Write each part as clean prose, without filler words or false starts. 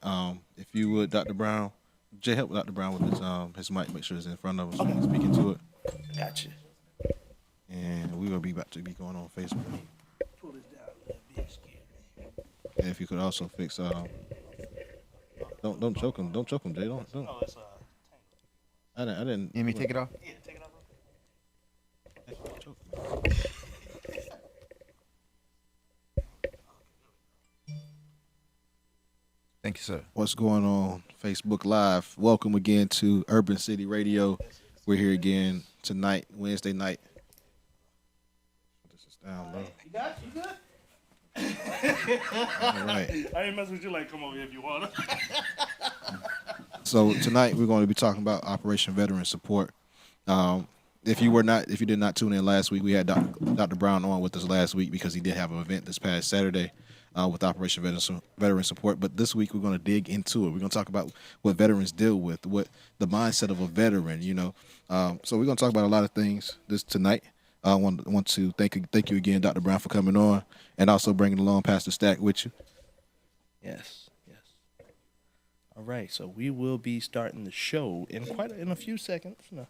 right. If you would, Dr. Brown, Jay, help Dr. Brown with his mic. Make sure it's in front of us. Okay. Speaking to it. Gotcha. And we will be about to be going on Facebook. Pull this down a little bit. And if you could also fix don't choke him. Don't choke him, Jay. Don't. Oh, it's I didn't. You want me to take it off? Yeah, take it off. Thank you, sir. What's going on Facebook Live? Welcome again to Urban City Radio. We're here again tonight, Wednesday night. This is down low. You got you good? All right. I ain't messing with you. Like, come over here if you wanna. So tonight we're going to be talking about Operation Veteran Support. If you did not tune in last week, we had Dr. Brown on with us last week because he did have an event this past Saturday with Operation Veteran Support. But this week we're going to dig into it. We're going to talk about what veterans deal with, what the mindset of a veteran. So we're going to talk about a lot of things tonight. I want to thank you again, Dr. Brown, for coming on, and also bringing along Pastor Stack with you. Yes. All right, so we will be starting the show in a few seconds. No.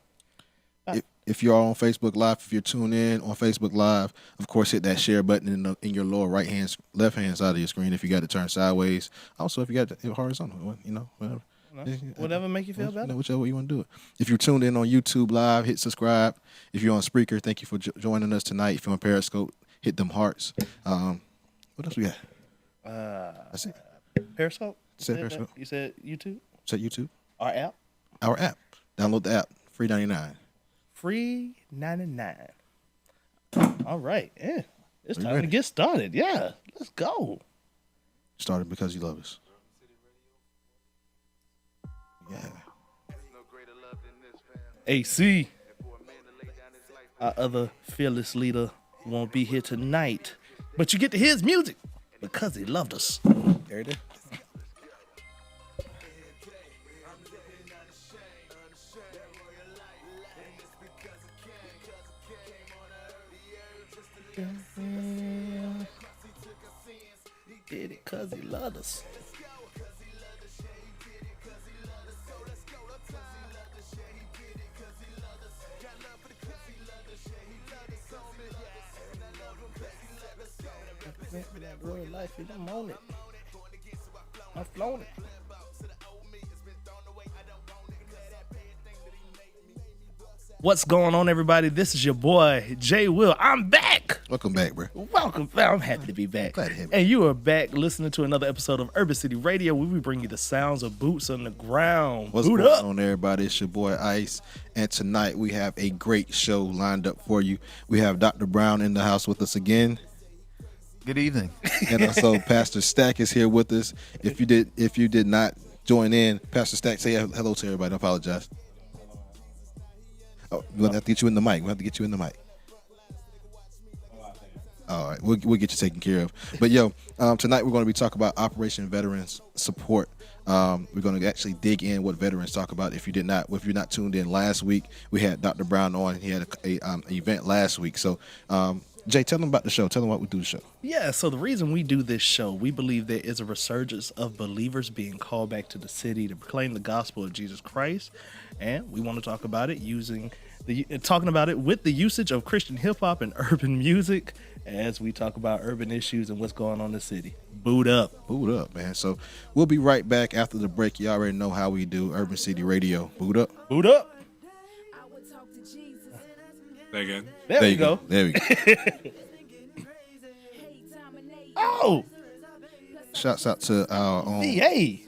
If you're on Facebook Live, if you're tuned in on Facebook Live, of course, hit that share button in your lower left hand side of your screen if you got it turned sideways. Also, if you got it horizontal, whatever. Whatever make you feel better. Whichever way you want to do it. If you're tuned in on YouTube Live, hit subscribe. If you're on Spreaker, thank you for joining us tonight. If you're on Periscope, hit them hearts. What else we got? That's it. Periscope? Periscope. You said YouTube? Said YouTube. Our app? Our app. Download the app. Free 99. Free 99. All right. Yeah. It's time ready? to get started. Yeah. Let's go. Started because you love us. Yeah. AC. Our other fearless leader won't be here tonight, but you get to hear his music because he loved us. There it is. Did it cause he loved us. That real life, I'm on it. I'm flown it. What's going on, everybody? This is your boy, Jay Will. I'm back. Welcome back, bro. Welcome back. I'm happy to be back. Glad to have you. And you are back listening to another episode of Urban City Radio, where we bring you the sounds of boots on the ground. What's Boot going up. on, everybody? It's your boy Ice, and tonight we have a great show lined up for you. We have Dr. Brown in the house with us again. Good evening. And also Pastor Stack is here with us. If you did not join in, Pastor Stack, say hello to everybody. I apologize. Oh, we'll have to get you in the mic. All right, we'll get you taken care of. But tonight we're going to be talking about Operation Veterans Support. We're going to actually dig in what veterans talk about. If you're not tuned in last week, we had Dr. Brown on. He had an event last week. So, Jay, tell them about the show. Tell them what we do the show. Yeah, so the reason we do this show, we believe there is a resurgence of believers being called back to the city to proclaim the gospel of Jesus Christ, and we want to talk about it talking about it with the usage of Christian hip hop and urban music as we talk about urban issues and what's going on in the city. Boot up, man. So we'll be right back after the break. You already know how we do Urban City Radio. Boot up. Again. There we go. Oh, Shouts out to our own VA.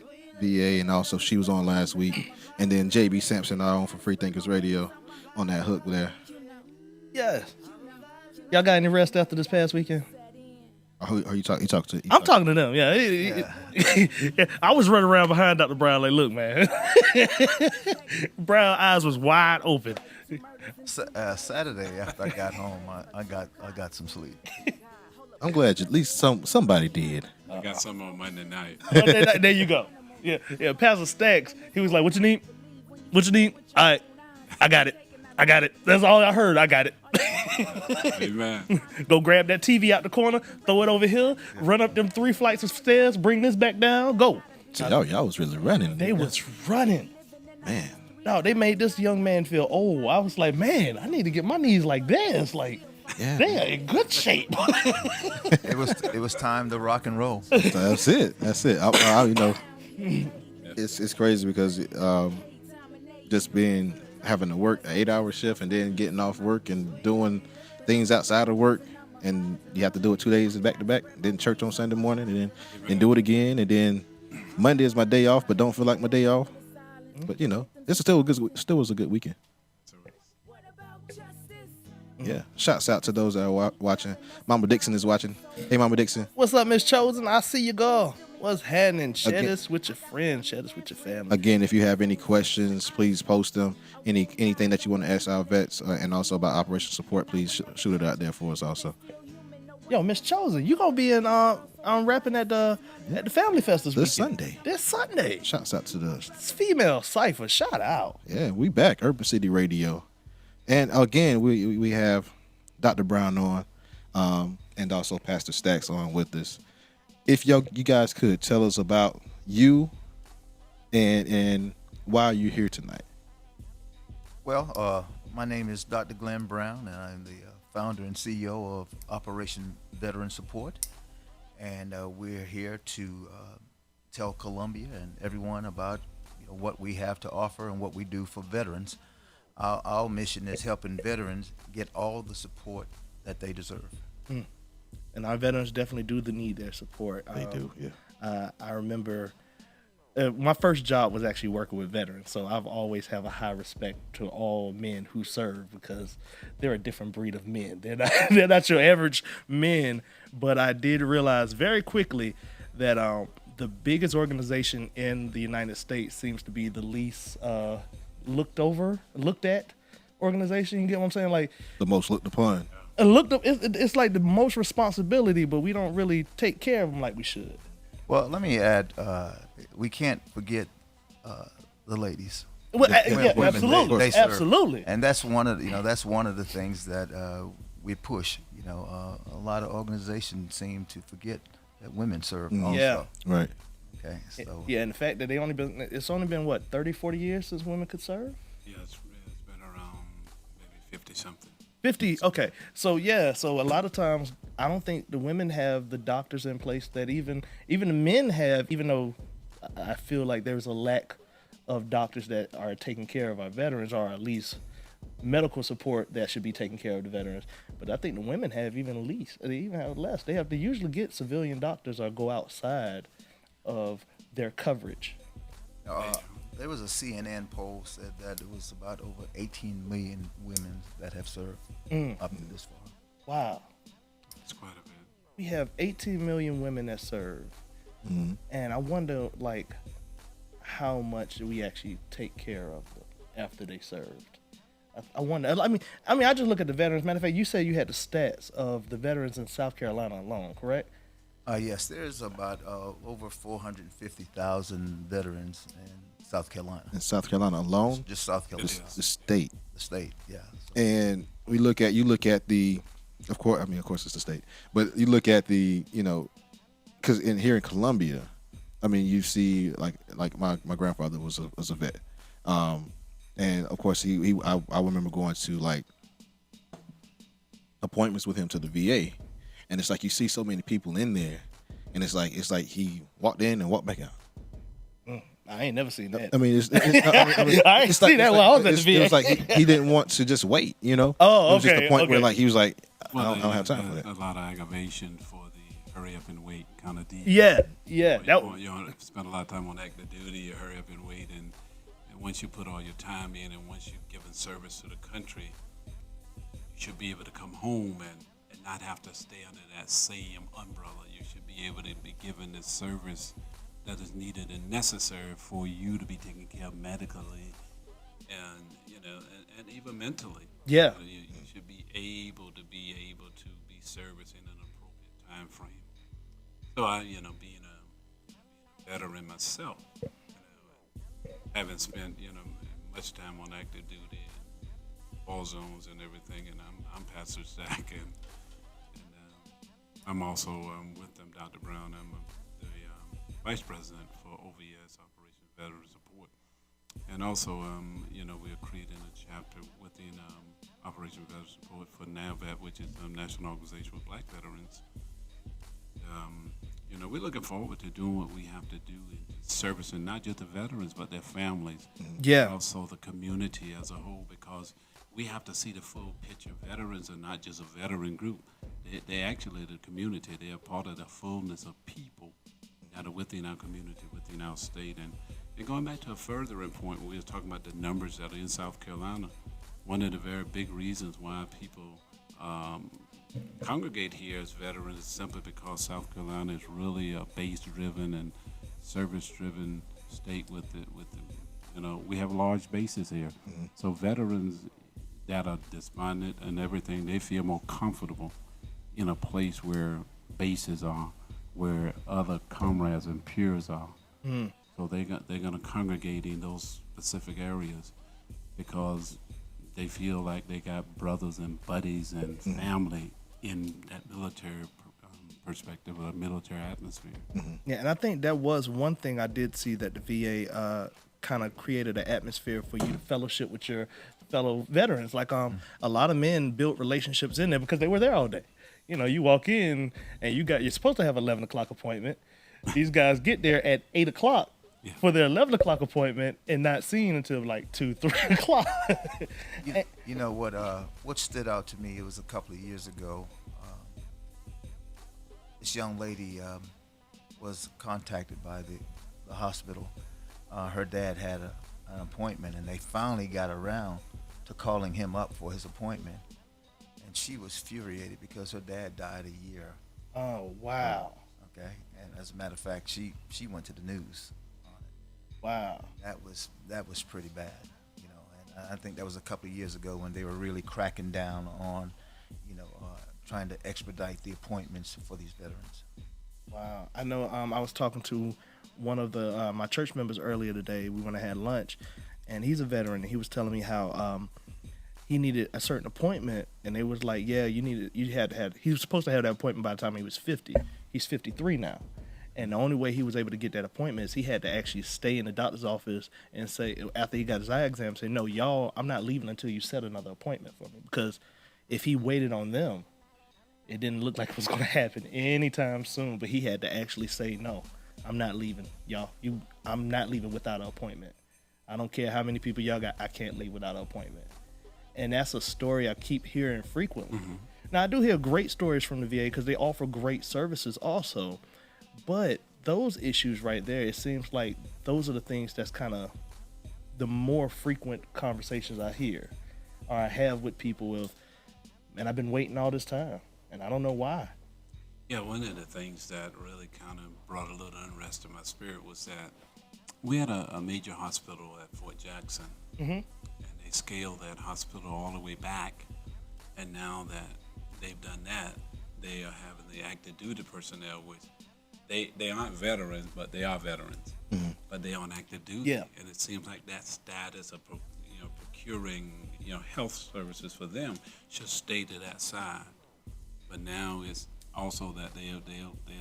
and also she was on last week. And then JB Sampson, our own from Freethinkers Radio, on that hook there. Yes. Y'all got any rest after this past weekend? Who you talking to? I'm talking to them. Yeah. I was running around behind Dr. Brown like, look, man. Brown eyes was wide open. Saturday after I got home, I got some sleep. I'm glad at least somebody did. I got some on Monday night. There you go. Yeah. Pastor Stacks, he was like, what you need? All right, I got it. That's all I heard. I got it. Amen. Go grab that TV out the corner, throw it over here, run up them 3 flights of stairs, bring this back down, go. So y'all was really running. They was running. Man. No, they made this young man feel old. I was like, man, I need to get my knees like this. Like, Yeah. they are in good shape. It was time to rock and roll. That's it. It's crazy because just having to work an 8-hour shift and then getting off work and doing things outside of work, and you have to do it 2 days back to back. Then church on Sunday morning, and then do it again, and then Monday is my day off, but don't feel like my day off. But it's still was a good weekend. Yeah. Shouts out to those that are watching. Mama Dixon is watching. Hey, Mama Dixon. What's up, Miss Chosen? I see you, girl. What's happening? Share Again- this with your friends. Share this with your family. Again, if you have any questions, please post them. Anything that you want to ask our vets and also about Operation Support, please shoot it out there for us also. Yo, Miss Chosen, you gonna be in rapping at the Family Fest this weekend. This Sunday. Shouts out to the It's female cipher. Shout out. Yeah, we back, Urban City Radio. And again, we have Dr. Brown on, and also Pastor Stacks on with us. If you guys could tell us about you and why you're here tonight. Well, my name is Dr. Glenn Brown, and I'm the founder and CEO of Operation Veteran Support. And we're here to tell Columbia and everyone about what we have to offer and what we do for veterans. Our mission is helping veterans get all the support that they deserve. And our veterans definitely do need their support. They do, yeah. I remember my first job was actually working with veterans, so I've always have a high respect to all men who serve because they're a different breed of men. They're not your average men, but I did realize very quickly that the biggest organization in the United States seems to be the least looked at organization. You get what I'm saying? Like The most looked upon. It's like the most responsibility, but we don't really take care of them like we should. Well, let me add, we can't forget the ladies. Well, Women, absolutely, they serve. absolutely. And that's one of the things that we push. A lot of organizations seem to forget that women serve also. Yeah. Right. Okay. So Yeah, and the fact that it's only been what 30, 40 years since women could serve. Yeah, it's been around maybe 50-something. 50. Okay. So a lot of times I don't think the women have the doctors in place that even the men have, even though I feel like there's a lack of doctors that are taking care of our veterans, or at least medical support that should be taking care of the veterans. But I think the women have they even have less. They have to usually get civilian doctors or go outside of their coverage. there was a CNN poll said that it was about over 18 million women that have served up to this far. Wow. It's quite a bit. We have 18 million women that serve. And I wonder, like, how much do we actually take care of them after they served? I wonder. I mean, I just look at the veterans. Matter of fact, you said you had the stats of the veterans in South Carolina alone, correct? Yes, there's about over 450,000 veterans in South Carolina. In South Carolina alone, Just South Carolina, the state. the state. Yeah. So, And you look at the, of course it's the state, but you look at the, because here in Columbia, I mean, you see like my grandfather was a vet, and of course I remember going to like appointments with him to the VA, and it's like you see so many people in there, and it's like he walked in and walked back out. I ain't never seen that. I mean, I ain't seen that while I was at the VA. It was like he didn't want to just wait, Oh, It was just okay, the point where okay. like he was like, I Well, don't have time for that. A lot of aggravation for the hurry up and wait kind of deal. Yeah. You spend a lot of time on active duty, you hurry up and wait, and once you put all your time in and once you've given service to the country, you should be able to come home and not have to stay under that same umbrella. You should be able to be given the service that is needed and necessary for you to be taken care of medically and and even mentally. Yeah. You should be able to be serviced in an appropriate time frame. So I, being a veteran myself, having spent much time on active duty and war zones and everything, and I'm Pastor Stack, and I'm also with them, Dr. Brown. I'm the vice president for OVS, Operation Veteran Support. And also, we are creating a chapter within Operation Veteran Support for NAVVET, which is the National Organization for Black Veterans. We're looking forward to doing what we have to do in servicing not just the veterans, but their families. Yeah. Also the community as a whole, because we have to see the full picture. Veterans are not just a veteran group. They're actually the community. They are part of the fullness of people that are within our community, within our state. And going back to a further point, when we were talking about the numbers that are in South Carolina, one of the very big reasons why people congregate here as veterans is simply because South Carolina is really a base-driven and service-driven state with we have large bases here. Mm-hmm. So veterans that are despondent and everything, they feel more comfortable in a place where bases are, where other comrades and peers are. Mm. So they're going to congregate in those specific areas because they feel like they got brothers and buddies and family in that military perspective or military atmosphere. Mm-hmm. Yeah, and I think that was one thing I did see, that the VA kind of created an atmosphere for you to fellowship with your fellow veterans. Like a lot of men built relationships in there because they were there all day. You walk in and you're supposed to have an 11 o'clock appointment. These guys get there at 8 o'clock for their 11 o'clock appointment and not seen until like 2, 3 o'clock. You know what stood out to me, it was a couple of years ago. This young lady was contacted by the hospital. Her dad had an appointment, and they finally got around to calling him up for his appointment. And she was furiated because her dad died a year. Oh, wow. Okay, and as a matter of fact, she went to the news on it. Wow. That was pretty bad, and I think that was a couple of years ago when they were really cracking down on, trying to expedite the appointments for these veterans. Wow. I know I was talking to one of my church members earlier today. We went and had lunch, and he's a veteran, and he was telling me how he needed a certain appointment, and they was like, yeah, he was supposed to have that appointment by the time he was 50. He's 53 now. And the only way he was able to get that appointment is he had to actually stay in the doctor's office and say, after he got his eye exam, say, no, y'all, I'm not leaving until you set another appointment for me. Because if he waited on them, it didn't look like it was going to happen anytime soon. But he had to actually say, no, I'm not leaving, y'all. I'm not leaving without an appointment. I don't care how many people y'all got. I can't leave without an appointment. And that's a story I keep hearing frequently. Mm-hmm. Now, I do hear great stories from the VA because they offer great services also. But those issues right there, it seems like those are the things that's kind of the more frequent conversations I hear or I have with people with, man, I've been waiting all this time, and I don't know why. Yeah, one of the things that really kind of brought a little unrest in my spirit was that we had a major hospital at Fort Jackson, and they scaled that hospital all the way back, and now that they've done that, they are having the active duty personnel, which they aren't veterans, but they are veterans, but they on active duty, yeah. And it seems like that status of procuring health services for them should stay to that side, but now it's also that they are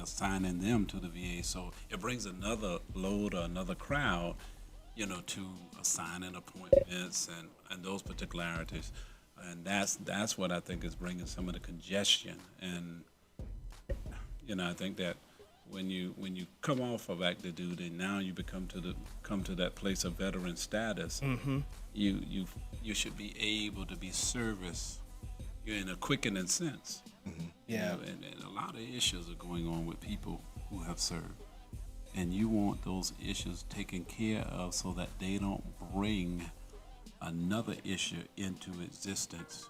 assigning them to the VA, so it brings another load or another crowd, to assigning appointments and those particularities, and that's what I think is bringing some of the congestion. And I think that when you come off of active duty, now you come to that place of veteran status. Mm-hmm. You should be able to be serviced in a quickening sense. Mm-hmm. Yeah, and a lot of issues are going on with people who have served, and you want those issues taken care of so that they don't bring another issue into existence,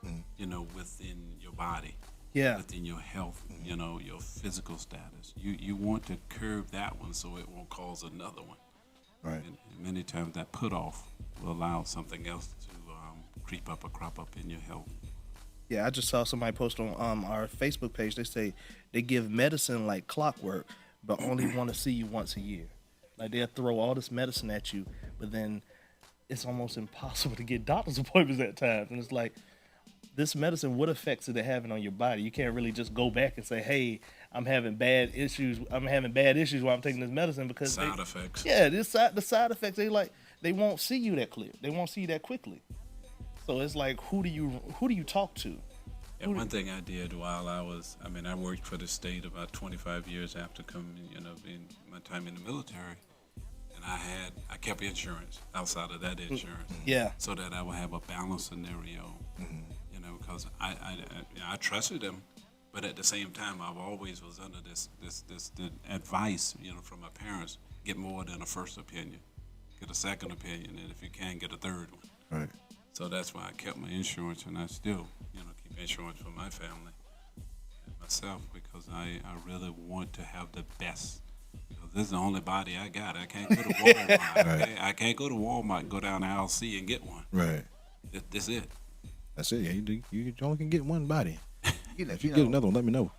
within your body, within your health, your physical status. You want to curb that one so it won't cause another one. Right. And many times that put off will allow something else to creep up or crop up in your health. Yeah, I just saw somebody post on our Facebook page. They say they give medicine like clockwork, but only want to see you once a year. Like they'll throw all this medicine at you, but then it's almost impossible to get doctor's appointments at times. And it's like, this medicine, what effects is it having on your body? You can't really just go back and say, hey, I'm having bad issues while I'm taking this medicine, because Side effects. Yeah, the side effects, they won't see you that clear. They won't see you that quickly. So it's like, who do you talk to? And one thing I did while I worked for the state about 25 years after being my time in the military, and I kept insurance outside of that insurance, Yeah. so that I would have a balanced scenario, because I trusted them, but at the same time I always was under this advice, from my parents: get more than a first opinion, get a second opinion, and if you can, get a third one. Right. So that's why I kept my insurance, and I still, keep insurance for my family and myself, because I really want to have the best. Because this is the only body I got. I can't go to Walmart. Okay? I can't go to Walmart, go down to LC and get one. Right. This it. That's it. You only can get one body. You know, If you get another one, let me know.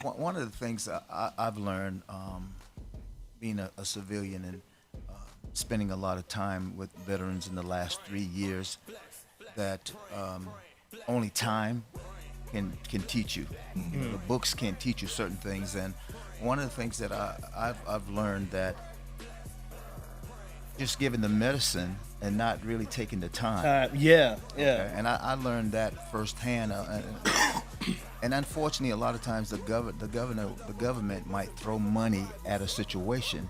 one of the things I've learned, being a civilian and spending a lot of time with veterans in the last 3 years, that only time can teach you. The books can't teach you certain things, and one of the things that I've learned, that just giving the medicine and not really taking the time. Yeah. Okay? And I learned that firsthand. And unfortunately, a lot of times the government might throw money at a situation,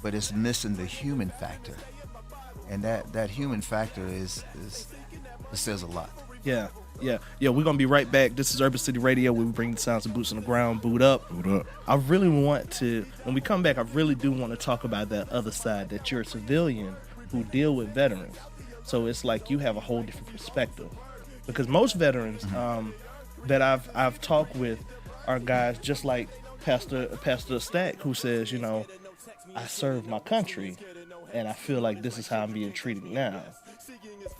but it's missing the human factor. And that human factor it says a lot. Yeah. We're gonna be right back. This is Urban City Radio, where we bring the sounds of boots on the ground. Boot up. I really want to, when we come back, I really do want to talk about that other side, that you're a civilian who deal with veterans. So it's like you have a whole different perspective, because most veterans that I've talked with are guys just like Pastor Stack, who says, I serve my country, and I feel like this is how I'm being treated now.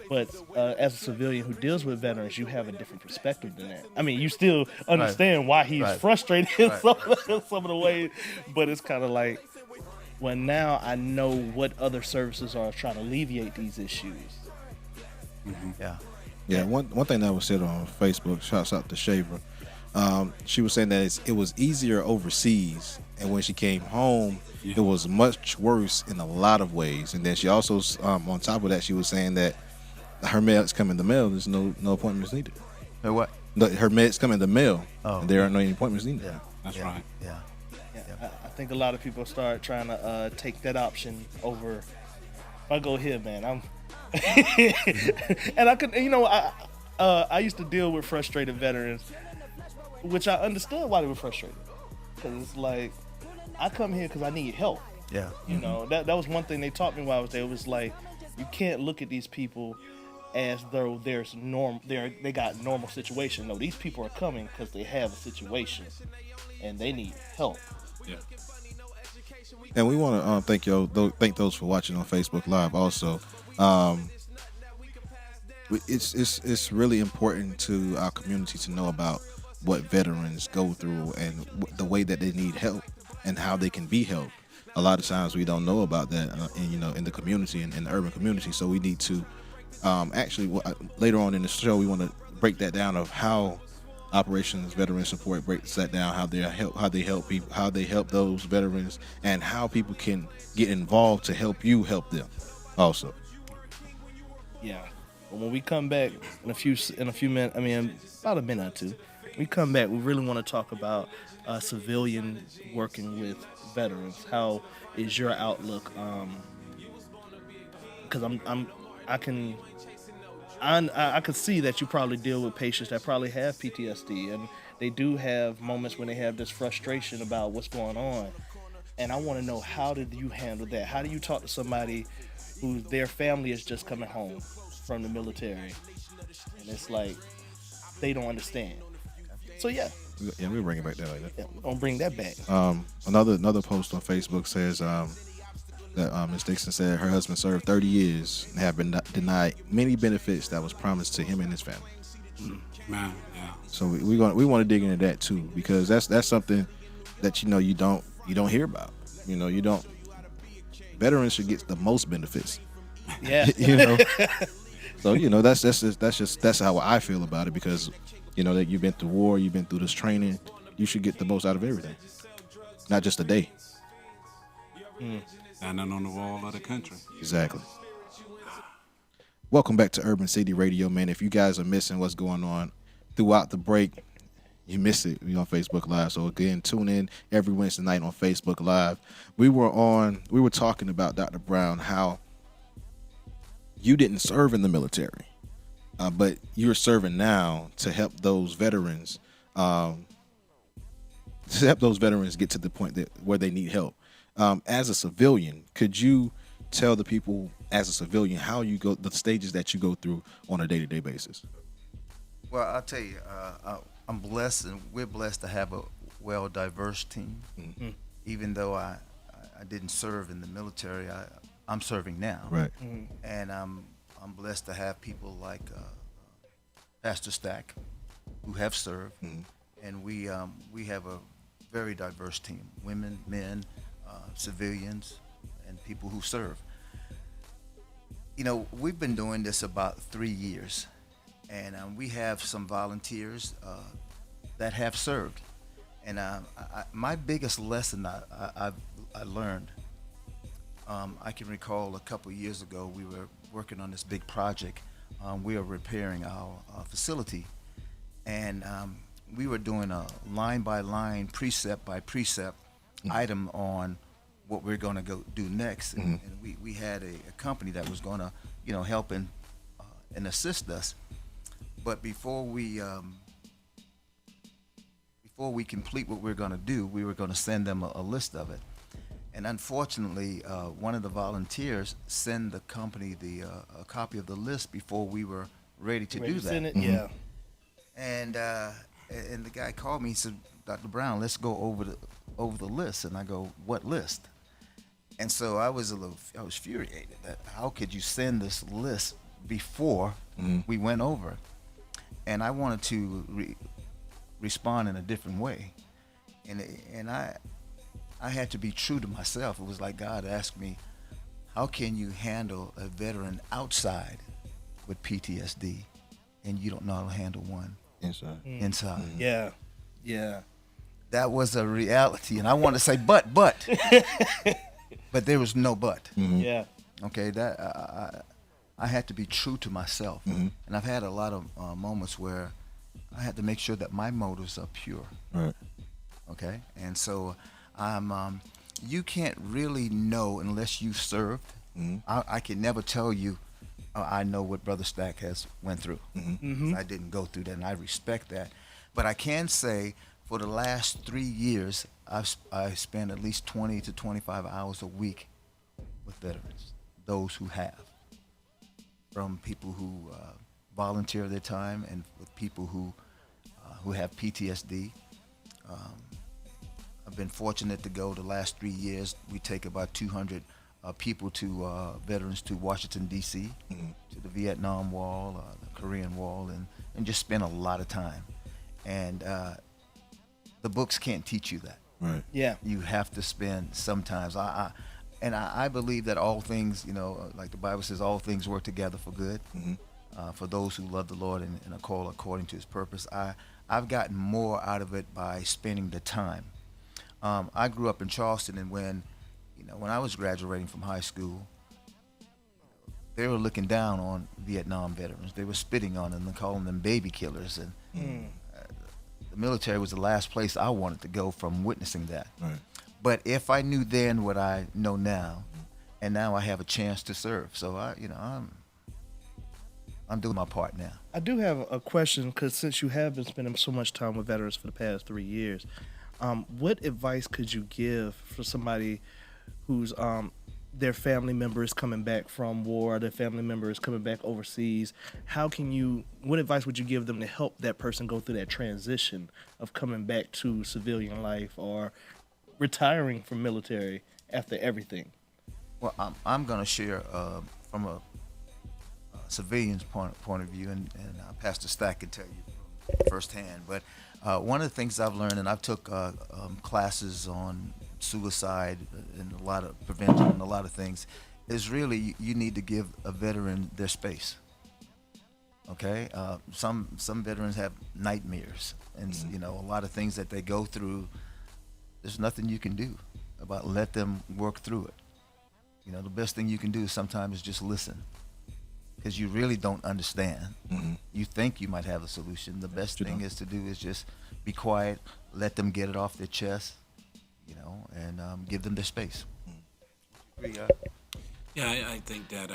But as a civilian who deals with veterans, you have a different perspective than that. I mean, you still understand why he's frustrated in some of the ways, but it's kind of like, well, now I know what other services are trying to alleviate these issues. Mm-hmm. Yeah. One thing that was said on Facebook, shouts out to Shaver. She was saying that it was easier overseas, and when she came home, it was much worse in a lot of ways. And then she also, on top of that, she was saying that her meds come in the mail. There's no appointments needed. Her what? Her meds come in the mail. Oh, and there aren't no appointments needed. Yeah, That's right. Yeah. I think a lot of people start trying to take that option over. If I go here, man, I'm and I could, I used to deal with frustrated veterans, which I understood why they were frustrated, because it's like, I come here because I need help. Yeah. That was one thing they taught me while I was there. It was like, you can't look at these people as though they got normal situation. No, these people are coming because they have a situation and they need help. Yeah. And we want to thank those for watching on Facebook Live. Also, it's really important to our community to know about what veterans go through and the way that they need help and how they can be helped. A lot of times we don't know about that, in the community and in the urban community. So we need to later on in the show, we want to break that down of how Operations Veteran Support breaks that down, how they help people, how they help those veterans, and how people can get involved to help you help them also. Yeah. But when we come back in a few minutes, about a minute or two, we come back, we really want to talk about civilian working with veterans. How is your outlook? Because I could see that you probably deal with patients that probably have PTSD, and they do have moments when they have this frustration about what's going on. And I want to know, how did you handle that? How do you talk to somebody who their family is just coming home from the military, and it's like they don't understand? So yeah, we'll bring it back there later. Yeah, we're gonna bring that back. Another post on Facebook says that Ms. Dixon said her husband served 30 years and have been denied many benefits that was promised to him and his family. Man, yeah. So we want to dig into that too, because that's something that you don't hear about. Veterans should get the most benefits. Yeah. So that's how I feel about it because that you've been through war, you've been through this training, you should get the most out of everything, not just a day. Standing on the wall of the country. Exactly. Welcome back to Urban City Radio, man. If you guys are missing what's going on throughout the break, you missed it. We on Facebook Live. So again, tune in every Wednesday night on Facebook Live. We were talking about Dr. Brown, how you didn't serve in the military, but you're serving now to help those veterans, get to the point where they need help. As a civilian, could you tell the people as a civilian how you go, the stages that you go through on a day-to-day basis? Well, I'll tell you, I'm blessed, and we're blessed to have a well-diverse team. Mm-hmm. Even though I didn't serve in the military, I'm serving now. Right. And I'm blessed to have people like Pastor Stack, who have served, and we have a very diverse team: women, men, civilians, and people who serve. We've been doing this about 3 years, and we have some volunteers that have served. And my biggest lesson I learned, I can recall a couple of years ago, we were working on this big project. We were repairing our facility, and we were doing a line by line, precept by precept item on what we're going to go do next. And we had a company that was going to help and assist us. But before we complete what we're going to do, we were going to send them a list of it. And unfortunately, one of the volunteers sent the company a copy of the list before we were ready to do that. Send it? Yeah. And the guy called me. He said, "Dr. Brown, let's go over the list." And I go, "What list?" And so I was infuriated that how could you send this list before we went over? And I wanted to respond in a different way, and I had to be true to myself. It was like God asked me, "How can you handle a veteran outside with PTSD, and you don't know how to handle one inside?" Yeah. That was a reality, and I want to say, but there was no but. Yeah. Okay, that I had to be true to myself, and I've had a lot of moments where I had to make sure that my motives are pure. Right. Okay, and so you can't really know unless you've served. I can never tell you I know what Brother Stack has went through. I didn't go through that, and I respect that. But I can say for the last 3 years, I spent at least 20 to 25 hours a week with veterans, those who have, from people who volunteer their time and with people who have PTSD. I've been fortunate to go the last 3 years. We take about 200 people veterans to Washington, D.C., to the Vietnam Wall, the Korean Wall, and just spend a lot of time. And the books can't teach you that. Right. Yeah. You have to spend sometimes. I believe that all things, like the Bible says, all things work together for good, for those who love the Lord and are called according to His purpose. I've gotten more out of it by spending the time. I grew up in Charleston, and when I was graduating from high school, they were looking down on Vietnam veterans. They were spitting on them and calling them baby killers. And the military was the last place I wanted to go from witnessing that. Right. But if I knew then what I know now, and now I have a chance to serve, so I'm doing my part now. I do have a question, because since you have been spending so much time with veterans for the past 3 years, what advice could you give for somebody who's their family member is coming back from war, their family member is coming back overseas? What advice would you give them to help that person go through that transition of coming back to civilian life or retiring from military after everything? Well, I'm going to share from a civilian's point of view, and Pastor Stack can tell you firsthand. But one of the things I've learned, and I've took classes on suicide and a lot of prevention and a lot of things, is really you need to give a veteran their space. Okay, some veterans have nightmares, and you know, a lot of things that they go through. There's nothing you can do about let them work through it. You know, the best thing you can do sometimes is just listen, because you really don't understand. You think you might have a solution. The best you thing don't. is to do is just be quiet, let them get it off their chest, you know, and give them their space. Agree, Yeah, I think that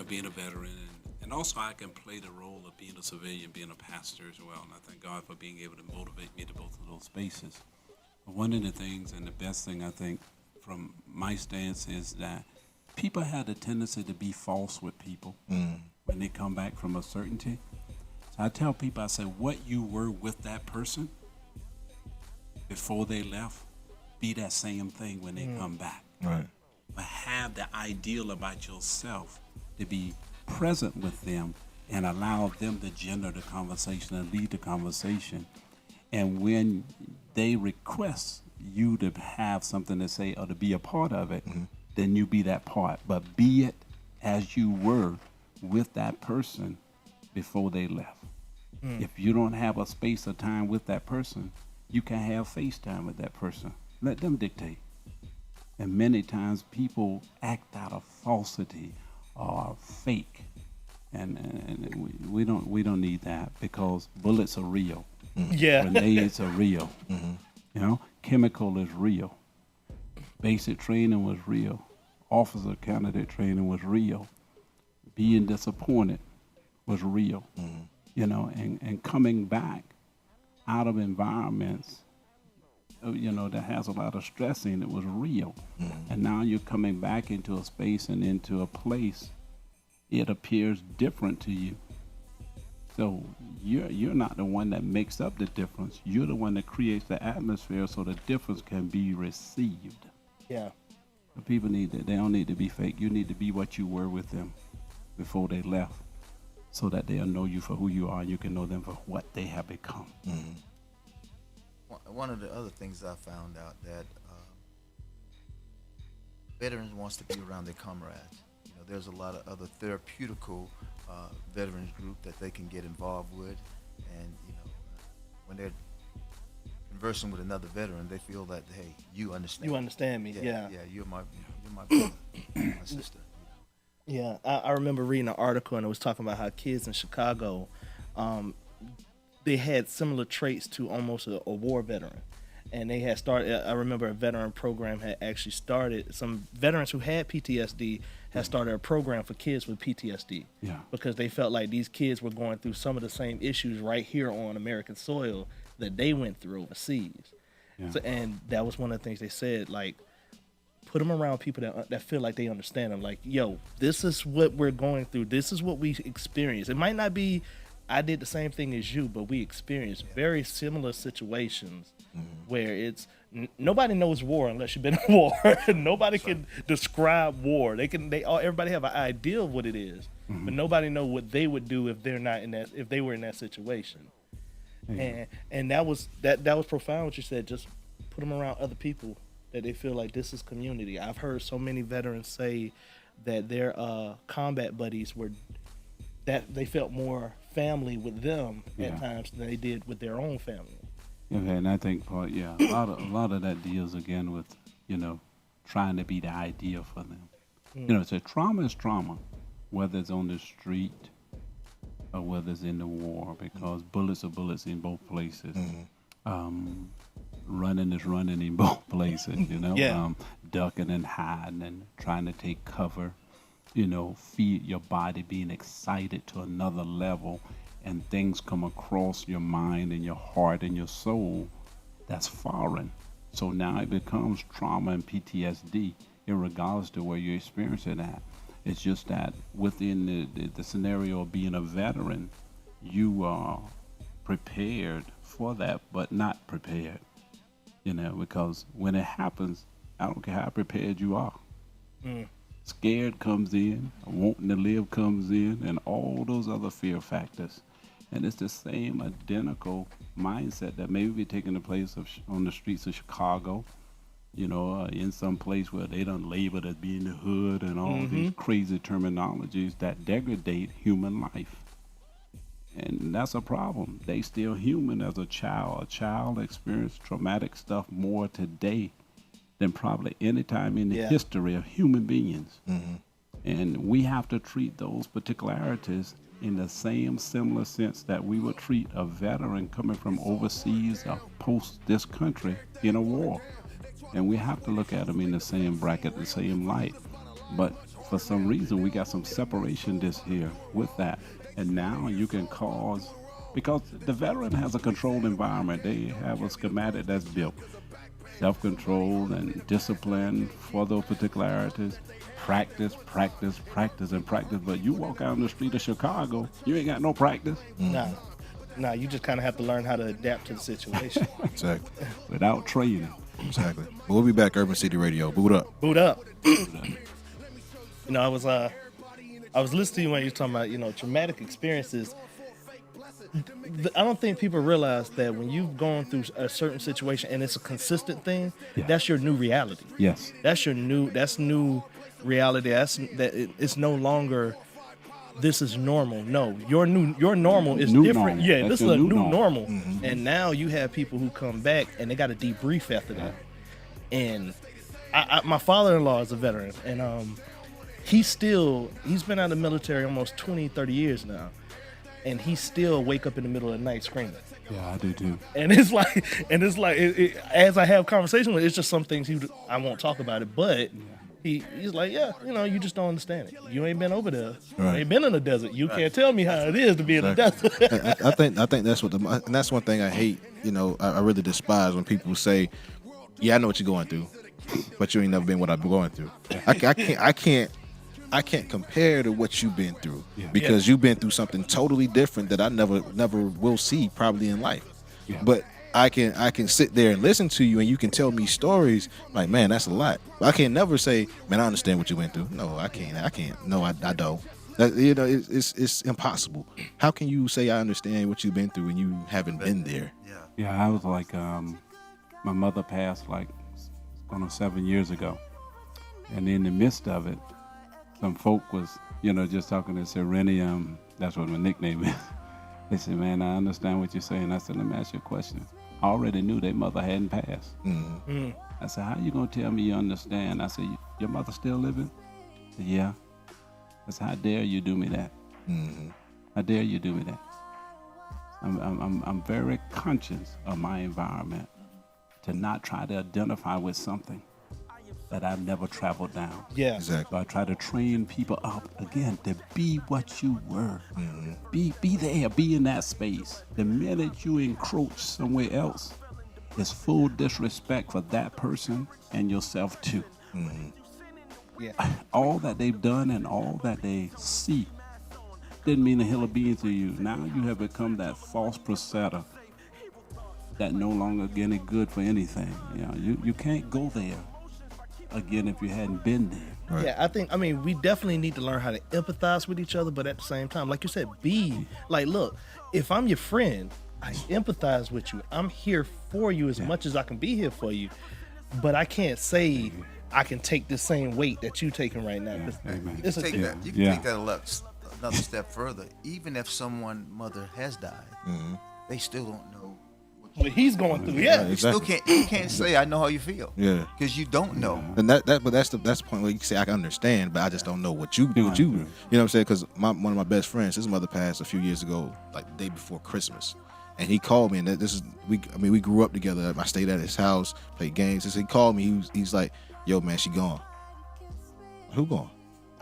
being a veteran and also I can play the role of being a civilian, being a pastor as well. And I thank God for being able to motivate me to both of those spaces. But one of the things and the best thing I think from my stance is that people have the tendency to be false with people when they come back from a certainty. So I tell people, I say, what you were with that person before they left, be that same thing when they come back. Right. But have the ideal about yourself to be present with them and allow them to generate the conversation and lead the conversation. And when they request you to have something to say or to be a part of it, then you be that part. But be it as you were with that person before they left. If you don't have a space or time with that person, you can have FaceTime with that person. Let them dictate. And many times people act out of falsity or fake, and we don't need that, because bullets are real, Yeah. grenades are real, you know, chemical is real, basic training was real, officer candidate training was real, being disappointed was real, you know, and coming back out of environments that has a lot of stress in it was real. And now you're coming back into a space and into a place, it appears different to you. So you're not the one that makes up the difference. You're the one that creates the atmosphere so the difference can be received. Yeah. The people they don't need to be fake. You need to be what you were with them before they left, so that they'll know you for who you are and you can know them for what they have become. One of the other things I found out that veterans wants to be around their comrades. You know, there's a lot of other therapeutical veterans group that they can get involved with, and you know, when they're conversing with another veteran, they feel that, hey, you understand. You understand me. Yeah. Yeah, you're my brother, my sister. Yeah, I remember reading an article, and it was talking about how kids in Chicago, they had similar traits to almost a war veteran. And they had started, I remember a veteran program had actually started, some veterans who had PTSD had started a program for kids with PTSD. Yeah. Because they felt like these kids were going through some of the same issues right here on American soil that they went through overseas. Yeah. So, and that was one of the things they said, like, put them around people that feel like they understand them. Like, yo, this is what we're going through. This is what we experience. It might not be, I did the same thing as you, but we experienced very similar situations where it's, nobody knows war unless you've been in war. Nobody can describe war. Everybody have an idea of what it is, but nobody know what they would do if they're not in that, if they were in that situation. And that was profound what you said. Just put them around other people that they feel like this is community. I've heard so many veterans say that their combat buddies were, that they felt more family with them at times than they did with their own family. Okay, and I think a lot of that deals again with, trying to be the ideal for them. So trauma is trauma, whether it's on the street or whether it's in the war, because bullets are bullets in both places. Running is running in both places, ducking and hiding and trying to take cover, feed your body, being excited to another level, and things come across your mind and your heart and your soul that's foreign. So now it becomes trauma and PTSD, regardless to where you're experiencing that. It's just that within the scenario of being a veteran, you are prepared for that, but not prepared. Because when it happens, I don't care how prepared you are. Scared comes in, wanting to live comes in, and all those other fear factors. And it's the same identical mindset that maybe be taking place on the streets of Chicago, in some place where they done labeled as being the hood and all these crazy terminologies that degrade human life. And that's a problem. They still human as a child. A child experienced traumatic stuff more today than probably any time in the history of human beings. And we have to treat those particularities in the same similar sense that we would treat a veteran coming from overseas or post this country in a war. And we have to look at them in the same bracket, the same light. But for some reason, we got some separation this here with that. And now you can cause, because the veteran has a controlled environment. They have a schematic that's built. Self-control and discipline for those particularities. Practice, practice, practice, and practice. But you walk out on the street of Chicago, you ain't got no practice. Nah, you just kind of have to learn how to adapt to the situation. Exactly. Without training. Exactly. But we'll be back, Urban City Radio. Boot up. Boot up. I was listening to you when you were talking about, traumatic experiences. I don't think people realize that when you've gone through a certain situation and it's a consistent thing, that's your new reality. Yes. That's new reality. It's no longer this is normal. No, your normal is New different. normal. Yeah, That's this is your a new new normal. normal. And now you have people who come back and they got to debrief after that. And my father-in-law is a veteran, and he's been out of the military almost 20, 30 years now. And he still wake up in the middle of the night screaming. Yeah, I do too. And it's like, as I have conversation with, it's just some things I won't talk about it, but he's like, you just don't understand it. You ain't been over there. Right. You ain't been in the desert. You can't tell me how it is to be in the desert. I think that's and that's one thing I hate. I really despise when people say, "Yeah, I know what you're going through, but you ain't never been what I've been going through." I can't compare to what you've been through because you've been through something totally different that I never will see probably in life. Yeah. But I can sit there and listen to you and you can tell me stories like, man, that's a lot. But I can never say, man, I understand what you went through. No, I can't. No, I don't. It's impossible. How can you say I understand what you've been through when you haven't been there? Yeah, I was like, my mother passed like almost 7 years ago. And in the midst of it, some folk was, just talking to Serenium. That's what my nickname is. They said, man, I understand what you're saying. I said, let me ask you a question. I already knew their mother hadn't passed. Mm-hmm. I said, how you going to tell me you understand? I said, your mother still living? I said, yeah. I said, how dare you do me that? Mm-hmm. How dare you do me that? I'm very conscious of my environment to not try to identify with something that I've never traveled down. Yeah, exactly. So I try to train people up again to be what you were. Mm-hmm. Be there, be in that space. The minute you encroach somewhere else, it's full disrespect for that person and yourself too. Mm-hmm. Yeah. All that they've done and all that they see didn't mean a hill of beans to you. Now you have become that false presenter that no longer getting good for anything. You can't go there again if you hadn't been there. Right. Yeah, we definitely need to learn how to empathize with each other, but at the same time, like you said, look, if I'm your friend, I empathize with you. I'm here for you as much as I can be here for you, but I can't say I can take the same weight that you taking right now. Amen. You can take that another step further. Even if someone's mother has died, they still don't know what he's going through. Yeah, exactly. You can't say I know how you feel. Yeah, because you don't know. And that's the point where you can say I can understand, but I just don't know what you you know what I'm saying? Because one of my best friends, his mother passed a few years ago, like the day before Christmas, and he called me, and we grew up together. I stayed at his house, played games. So he called me. He's like, "Yo, man, she gone." Who gone?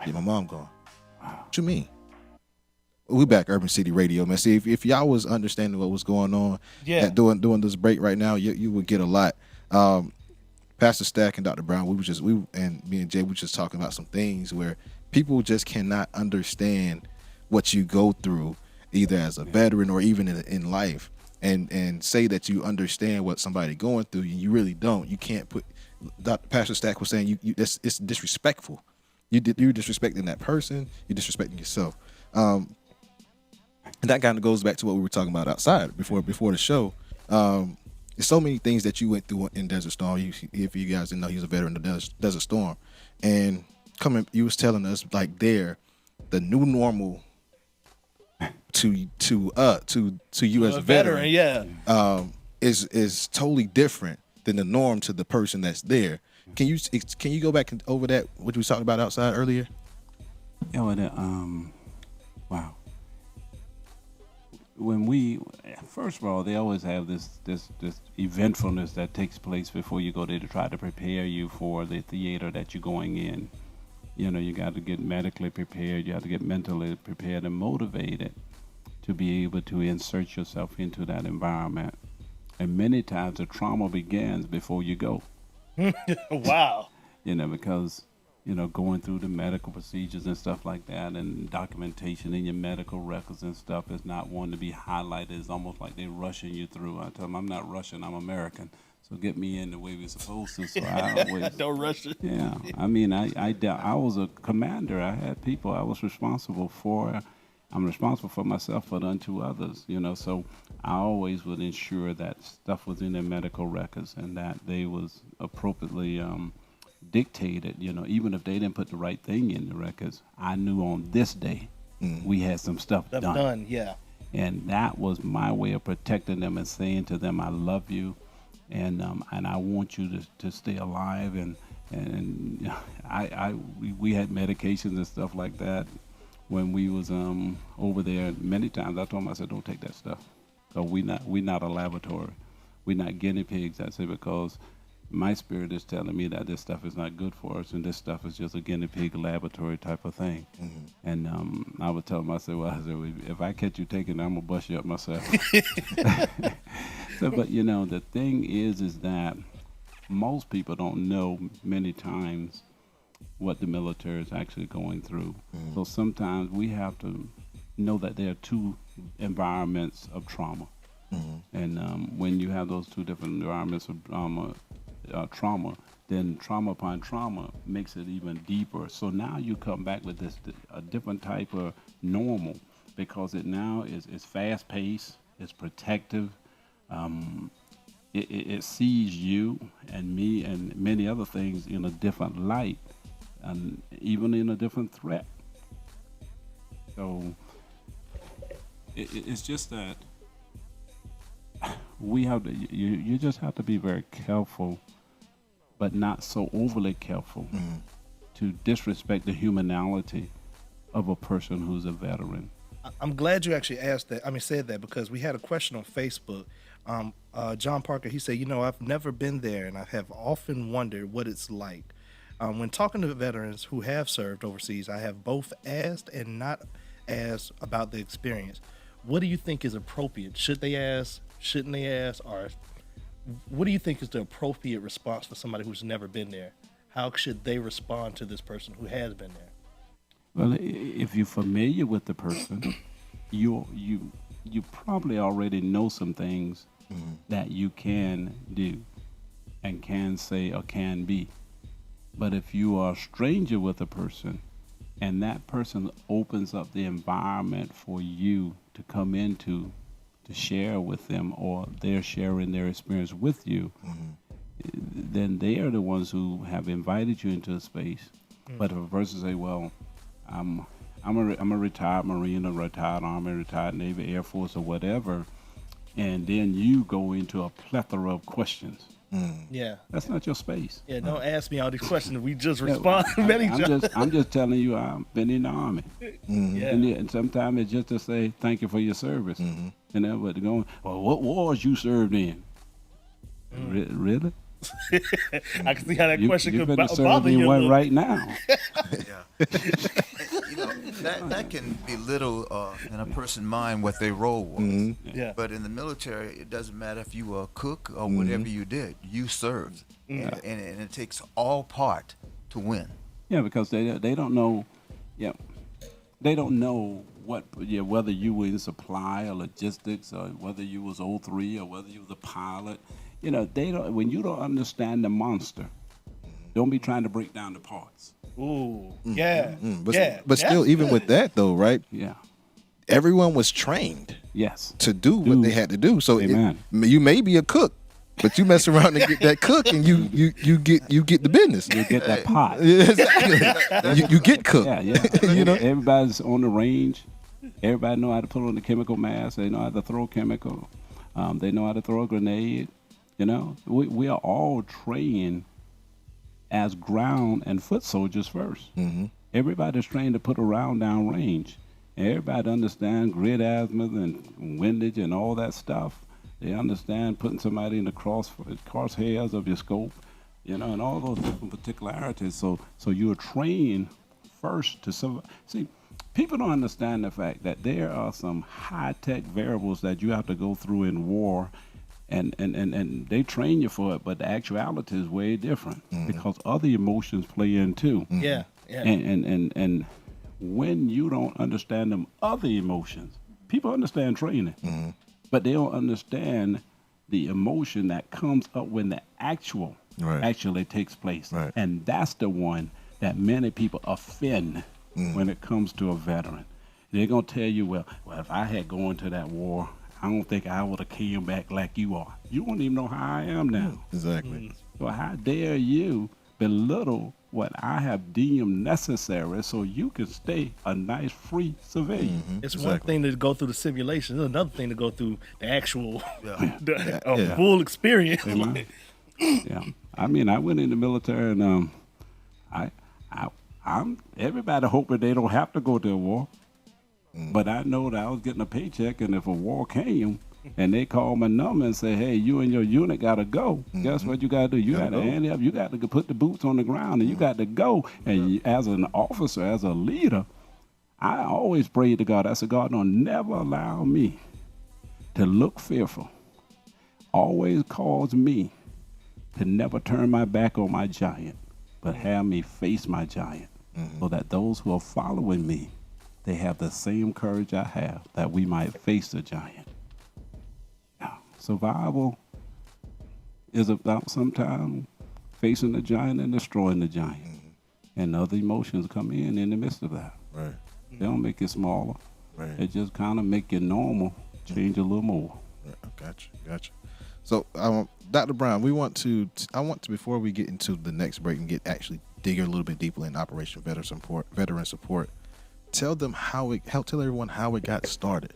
Yeah, my mom gone. What you mean? We back, Urban City Radio, man. See, if y'all was understanding what was going on, doing this break right now, you would get a lot. Pastor Stack and Dr. Brown, me and Jay, we were just talking about some things where people just cannot understand what you go through, either as a veteran or even in life, and say that you understand what somebody going through. You really don't. You can't put. Pastor Stack was saying it's disrespectful. You're disrespecting that person. You're disrespecting yourself. And that kind of goes back to what we were talking about outside before the show. There's so many things that you went through in Desert Storm. If you guys didn't know, he was a veteran of Desert Storm. And you was telling us like the new normal to you as a veteran, yeah. Is totally different than the norm to the person that's there. Can you go back over that what we was talking about outside earlier? Yeah, wow. When first of all, they always have this eventfulness that takes place before you go there to try to prepare you for the theater that you're going in. You know, you got to get medically prepared, you have to get mentally prepared and motivated to be able to insert yourself into that environment. And many times the trauma begins before you go. Wow. You know, because going through the medical procedures and stuff like that, and documentation in your medical records and stuff is not one to be highlighted. It's almost like they're rushing you through. I tell them, I'm not Russian, I'm American. So get me in the way we're supposed to. So I always Don't rush it. Yeah, I mean, I was a commander. I had people I was responsible for. I'm responsible for myself, but unto others. So I always would ensure that stuff was in their medical records and that they was appropriately dictated, even if they didn't put the right thing in the records. I knew on this day we had some stuff done. Yeah. And that was my way of protecting them and saying to them, I love you, and I want you to stay alive. And we had medications and stuff like that when we was over there. Many times I told them, I said, don't take that stuff, because we not a laboratory, we're not guinea pigs. I said, because my spirit is telling me that this stuff is not good for us, and this stuff is just a guinea pig laboratory type of thing. And I would tell them, I said, if I catch you taking it, I'm gonna bust you up myself. So, but the thing is that most people don't know many times what the military is actually going through. So sometimes we have to know that there are two environments of trauma. And when you have those two different environments of trauma, then trauma upon trauma makes it even deeper. So now you come back with a different type of normal, because it now is fast paced, it's protective, it sees you and me and many other things in a different light, and even in a different threat. So it's just that we have to, you just have to be very careful, but not so overly careful to disrespect the humanality of a person who's a veteran. I'm glad you actually said that, because we had a question on Facebook. John Parker, he said, I've never been there, and I have often wondered what it's like. When talking to veterans who have served overseas, I have both asked and not asked about the experience. What do you think is appropriate? Should they ask? Shouldn't they ask? Or what do you think is the appropriate response for somebody who's never been there? How should they respond to this person who has been there? Well, if you're familiar with the person, you probably already know some things that you can do and can say or can be. But if you are a stranger with a person and that person opens up the environment for you to come into to share with them, or they're sharing their experience with you, then they are the ones who have invited you into a space. But if a person say, well, I'm a retired Marine, a retired Army, retired Navy, Air Force, or whatever, and then you go into a plethora of questions. Yeah, that's not your space. Yeah, don't ask me all these questions. We just respond to many. I'm just telling you, I've been in the Army. Yeah. And sometimes it's just to say thank you for your service. But going, well, what wars you served in? Really? I can see how that question could bother you one right now. Yeah. That can belittle in a person's mind what their role was. Yeah. But in the military, it doesn't matter if you were a cook or whatever you did. You served, and it takes all part to win. Yeah, because they don't know. Yeah, they don't know whether you were in supply or logistics, or whether you was O3 or whether you was a pilot. They don't. When you don't understand the monster, don't be trying to break down the parts. Ooh, yeah. But still, even with that though, right? Yeah. Everyone was trained. Yes. To do what they had to do. So Amen. You may be a cook, but you mess around and get that cook, and you get the business. You get that pot. Exactly. you get cooked. Yeah. Everybody's on the range. Everybody know how to put on the chemical mask. They know how to throw chemical. They know how to throw a grenade. You know, we are all trained as ground and foot soldiers 1st. Everybody's trained to put a round down range. Everybody understand grid azimuth and windage and all that stuff. They understand putting somebody in the crosshairs of your scope, you know, and all those different particularities. So you're trained first to survive. See, people don't understand the fact that there are some high-tech variables that you have to go through in war, and they train you for it, but the actuality is way different because other emotions play in too. Yeah. And when you don't understand them other emotions, people understand training, but they don't understand the emotion that comes up when the actual actually takes place. Right. And that's the one that many people offend when it comes to a veteran. They're going to tell you, well, if I had gone to that war, I don't think I would have came back like you are. You don't even know how I am now. Exactly. So how dare you belittle what I have deemed necessary so you can stay a nice, free civilian? It's one thing to go through the simulation. It's another thing to go through the actual Yeah. full experience. Amen. Yeah. I mean, I went in the military and I'm everybody hoping they don't have to go to a war. But I know that I was getting a paycheck, and if a war came and they call my number and say, hey, you and your unit got to go, guess what you got to do? You got to hand up. You got to put the boots on the ground, and you got to go. And as an officer, as a leader, I always prayed to God. I said, God, don't never allow me to look fearful. Always cause me to never turn my back on my giant, but have me face my giant so that those who are following me, they have the same courage I have, that we might face the giant. Now, survival is about sometimes facing the giant and destroying the giant. And other emotions come in the midst of that. Right. They don't make it smaller. Right. They just kind of make it normal, change a little more. Gotcha. So, Dr. Brown, I want to, before we get into the next break and actually dig a little bit deeper in Operation Veteran Support, tell everyone how it got started,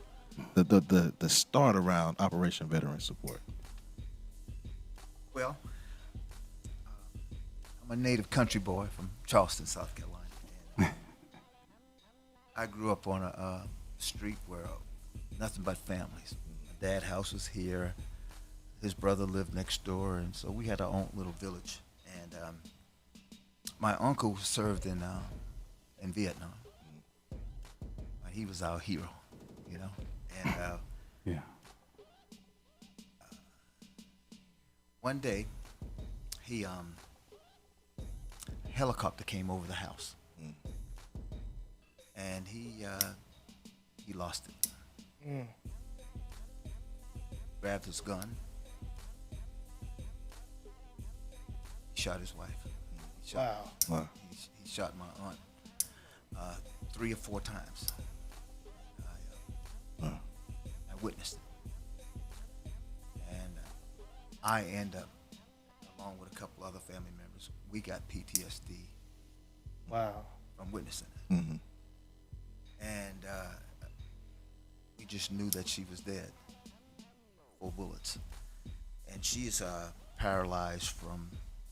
the start around Operation Veteran Support. Well, I'm a native country boy from Charleston, South Carolina. And I grew up on a street where nothing but families. My dad's house was here. His brother lived next door, and so we had our own little village. And my uncle served in Vietnam. He was our hero, you know. And one day, helicopter came over the house, and he lost it. Grabbed his gun. He shot his wife. Wow. He shot my aunt 3 or 4 times. I witnessed it. And I end up, along with a couple other family members, we got PTSD. Wow. From witnessing it. And we just knew that she was dead. 4 bullets. And she is paralyzed from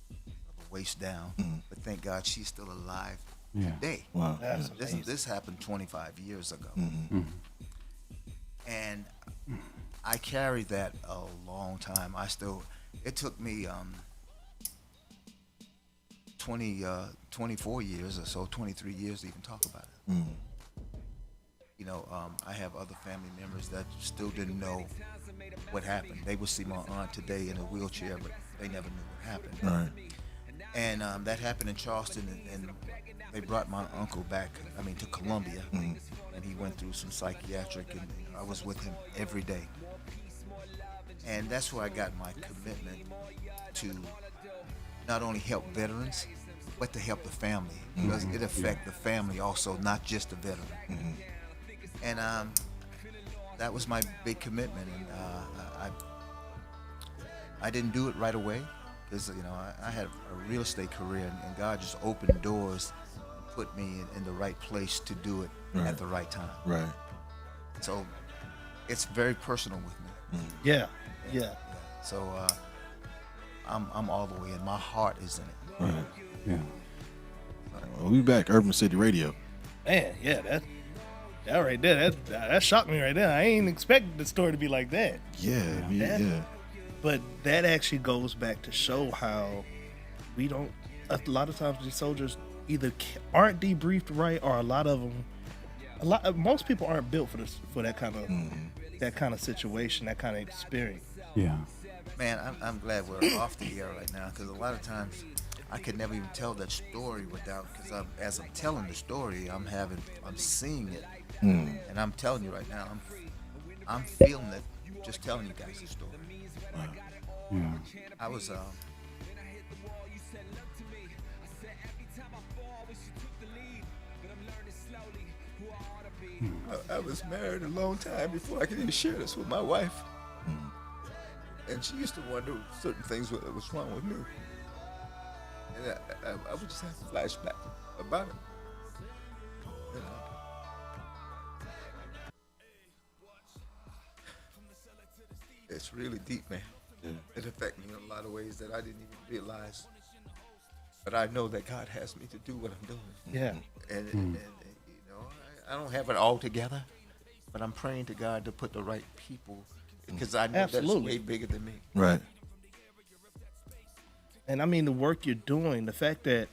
the waist down. But thank God she's still alive today. Wow. That's This happened 25 years ago. And I carried that a long time. It took me 24 years or so, 23 years to even talk about it. You know, I have other family members that still didn't know what happened. They would see my aunt today in a wheelchair, but they never knew what happened. Right. And that happened in Charleston, and they brought my uncle back, to Columbia, and he went through some psychiatric, and I was with him every day. And that's where I got my commitment to not only help veterans, but to help the family, because it affects the family also, not just the veteran. And that was my big commitment, and I didn't do it right away, because I had a real estate career, and God just opened doors and put me in the right place to do it at the right time. Right. So it's very personal with me. Yeah, yeah. Yeah. So I'm all the way in. My heart is in it. Right. Yeah. Well, we back Urban City Radio. Man, yeah, that right there, that shocked me right there. I ain't expecting the story to be like that. Yeah. But that actually goes back to show how we don't. A lot of times these soldiers either aren't debriefed right, or a lot of them, most people aren't built for that kind of situation, that kind of experience. Yeah. Man, I'm glad we're off the air right now, because a lot of times I could never even tell that story without, because as I'm telling the story, I'm seeing it, and I'm telling you right now, I'm feeling it, just telling you guys the story. Yeah. I was I was married a long time before I could even share this with my wife. And she used to wonder certain things what was wrong with me. And I would just have flashback about it. You know. It's really deep, man. Yeah. It affected me in a lot of ways that I didn't even realize. But I know that God has me to do what I'm doing. Yeah. And you know, I don't have it all together, but I'm praying to God to put the right people, because I know Absolutely. that's way bigger than me. Right. And I mean, the work you're doing, the fact that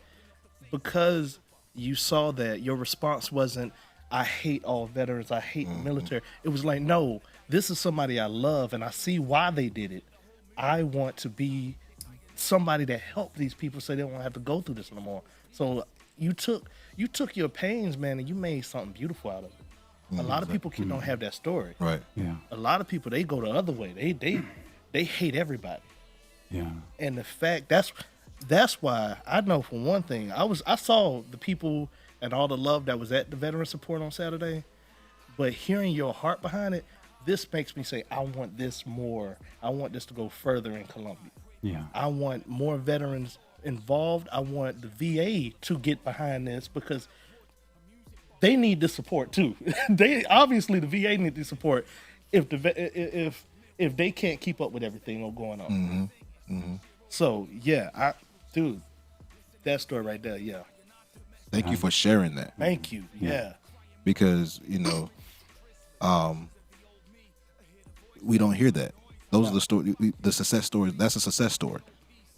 because you saw that your response wasn't, I hate all veterans, I hate the military. It was like, no, this is somebody I love and I see why they did it. I want to be somebody that helped these people so they don't have to go through this no more. So you took your pains, man, and you made something beautiful out of it. A lot of people don't have that story. Right. Yeah. A lot of people, they go the other way. They hate everybody. Yeah. And the fact that's why I know, for one thing, I saw the people and all the love that was at the veteran support on Saturday, but hearing your heart behind it, this makes me say, I want this more. I want this to go further in Columbia. Yeah. I want more veterans involved. I want the VA to get behind this, because they need the support too. They obviously, the VA need the support if they can't keep up with everything going on. So yeah, dude, that story right there, yeah. Thank you for sharing that, Thank you. Yeah. because we don't hear that. Those are the story, the success stories. That's a success story.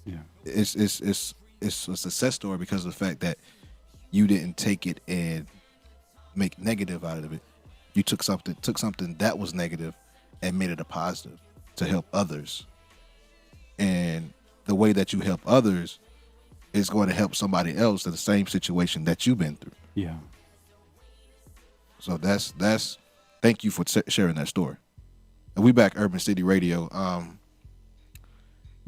Yeah. It's a success story because of the fact that you didn't take it and make negative out of it. You took something that was negative and made it a positive to help others. And the way that you help others is going to help somebody else in the same situation that you've been through. Yeah. So that's thank you for sharing that story. And we back Urban City Radio.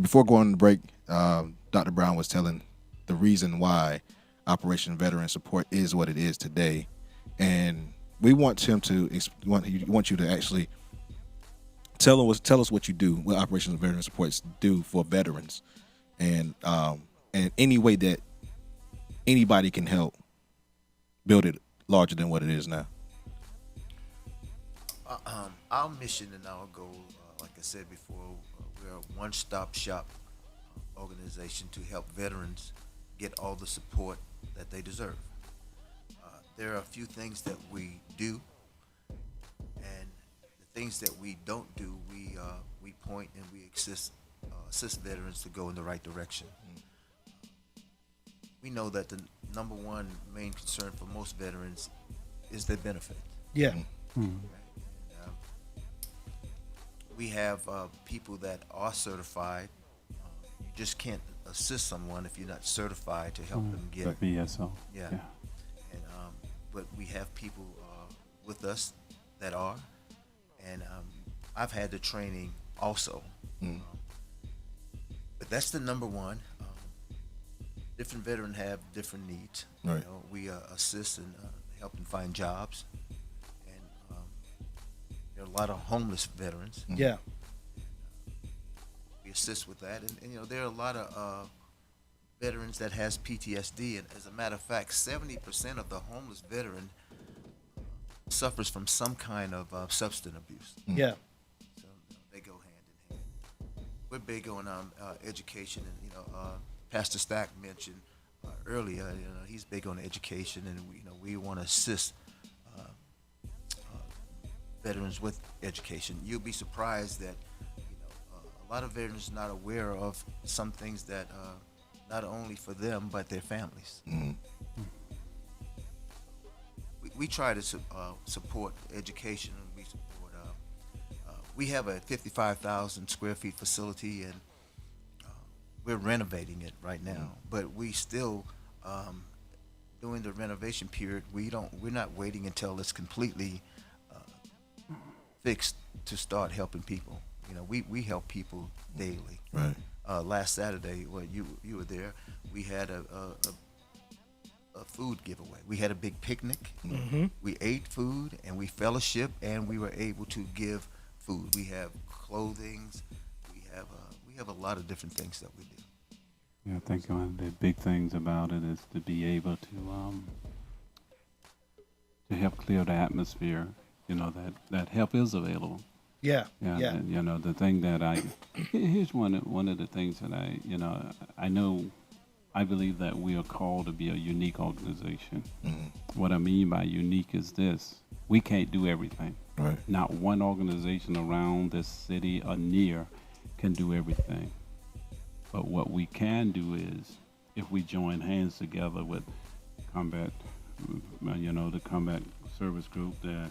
Before going to break, Dr. Brown was telling the reason why Operation Veteran Support is what it is today, and we want him to want you to actually tell us what you do, what Operation Veteran Support do for veterans, and any way that anybody can help build it larger than what it is now. Our mission and our goal, like I said before, we're a one-stop shop organization to help veterans get all the support that they deserve. There are a few things that we do, and the things that we don't do, we point and we assist veterans to go in the right direction. We know that the number one main concern for most veterans is their benefit. Yeah. We have people that are certified. You just can't assist someone if you're not certified to help them get. VSO. Yeah. Yeah. And but we have people with us that are, and I've had the training also. But that's the number one. Different veterans have different needs. Right. You know, we assist and help them find jobs, and there are a lot of homeless veterans. Yeah. We assist with that, and you know, there are a lot of veterans that has PTSD, and as a matter of fact, 70% of the homeless veteran suffers from some kind of substance abuse. Yeah. So they go hand in hand. We're big on education, and Pastor Stack mentioned earlier. He's big on education, and we want to assist veterans with education. You'll be surprised that a lot of veterans are not aware of some things that not only for them but their families. We try to support education. We support. We have a 55,000 square feet facility, and we're renovating it right now. But we still, during the renovation period, we're not waiting until it's completely fixed to start helping people. We help people daily. Right. Last Saturday, you were there. We had a food giveaway. We had a big picnic. We ate food and we fellowship, and we were able to give food. We have clothing. We have a lot of different things that we do. Yeah, I think one of the big things about it is to be able to help clear the atmosphere. That help is available. Yeah. Yeah. And, the thing that here's one of the things that I believe that we are called to be a unique organization. What I mean by unique is this: we can't do everything. Right. Not one organization around this city or near can do everything. But what we can do is, if we join hands together with combat, the combat service group, the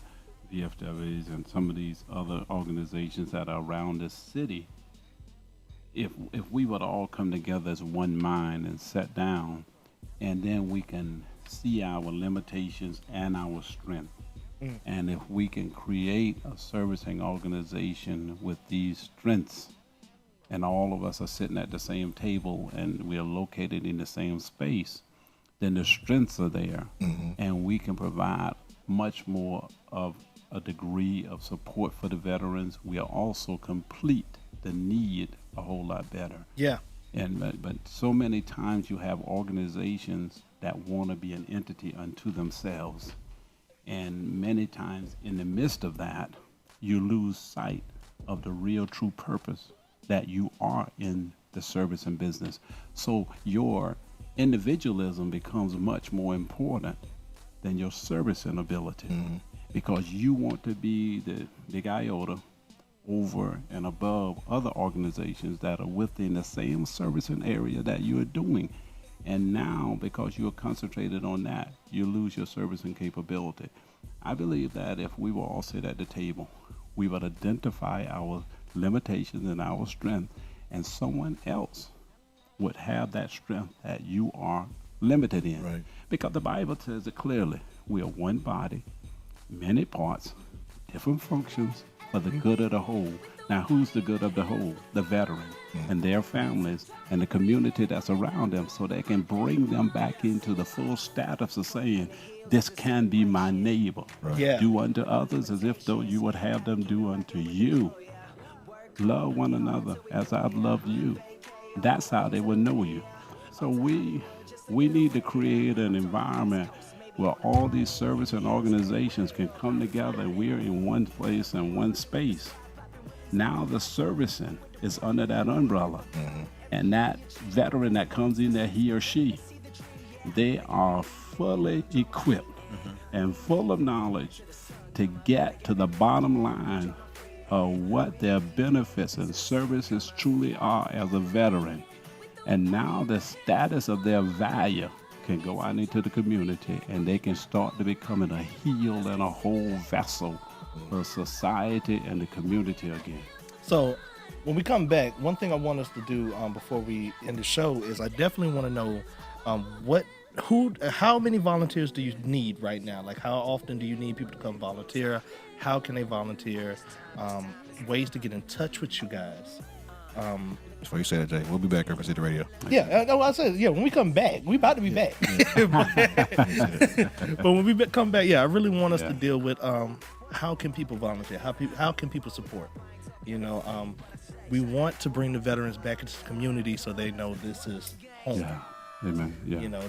VFWs, and some of these other organizations that are around this city, if we would all come together as one mind and sit down, and then we can see our limitations and our strength. And if we can create a servicing organization with these strengths, and all of us are sitting at the same table and we are located in the same space, then the strengths are there, and we can provide much more of a degree of support for the veterans. We are also complete the need a whole lot better. Yeah. But so many times you have organizations that want to be an entity unto themselves, and many times in the midst of that, you lose sight of the real true purpose that you are in the service and business. So your individualism becomes much more important than your servicing ability, because you want to be the big iota over and above other organizations that are within the same servicing area that you are doing. And now, because you are concentrated on that, you lose your servicing capability. I believe that if we will all sit at the table, we would identify our limitations and our strength, and someone else would have that strength that you are limited in. Right. Because the Bible says it clearly: we are one body, many parts, different functions for the good of the whole. Now, who's the good of the whole? The veteran and their families and the community that's around them, so they can bring them back into the full status of saying, this can be my neighbor. Right. Yeah. Do unto others as if though you would have them do unto you. Love one another as I've loved you. That's how they will know you. So we need to create an environment where all these service and organizations can come together. We're in one place and one space. Now the servicing is under that umbrella. And that veteran that comes in there, he or she, they are fully equipped and full of knowledge to get to the bottom line of what their benefits and services truly are as a veteran. And now the status of their value can go out into the community, and they can start to becoming a healed and a whole vessel for society and the community again. So when we come back, one thing I want us to do before we end the show is I definitely want to know how many volunteers do you need right now? Like, how often do you need people to come volunteer? How can they volunteer? Ways to get in touch with you guys. Before you say that, Jay, we'll be back over at the radio. Yeah, I said, when we come back, we about to be back. But when we come back, I really want us to deal with how can people volunteer? How can people support? We want to bring the veterans back into the community so they know this is home. Amen. Yeah. You know,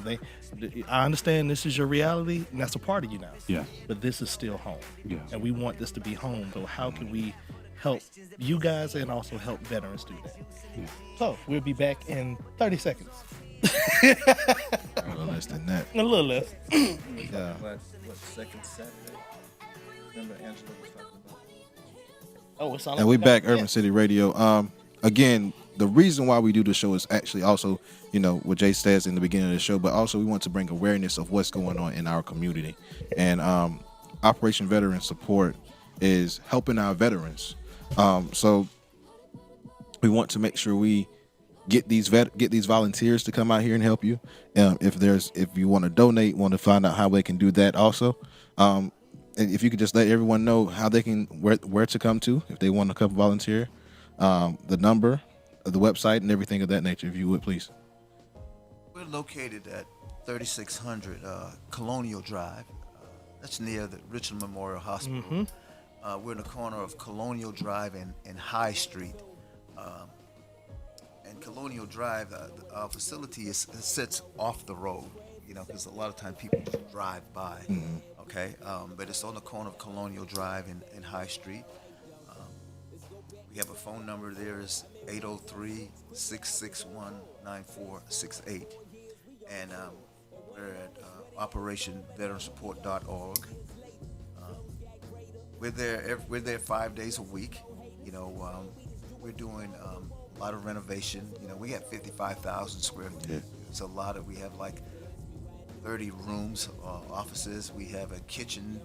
I understand this is your reality, and that's a part of you now. Yes. But this is still home. Yes. And we want this to be home. So how can we help you guys and also help veterans do that? Yeah. So we'll be back in 30 seconds. A little less than that. A little less. Yeah. What second Saturday? Remember Angela was talking about? Oh, it's on. And we back, Urban City Radio. Again, the reason why we do the show is actually also, what Jay says in the beginning of the show, but also we want to bring awareness of what's going on in our community. And Operation Veteran Support is helping our veterans. So we want to make sure we get these volunteers to come out here and help you. If you want to donate, want to find out how they can do that also. And if you could just let everyone know how they can where to come to if they want to come volunteer, the number, the website, and everything of that nature, if you would please. We're located at 3600 Colonial Drive. That's near the Richland Memorial Hospital. Mm-hmm. We're in the corner of Colonial Drive and High Street. And Colonial Drive, our facility sits off the road, because a lot of times people just drive by. Mm-hmm. Okay, but it's on the corner of Colonial Drive and High Street. We have a phone number there is 803-661-9468. And we're at operationveteransupport.org. We're there 5 days a week. We're doing a lot of renovation. We have 55,000 square feet. Yeah. It's a lot we have like 30 rooms, offices. We have a kitchen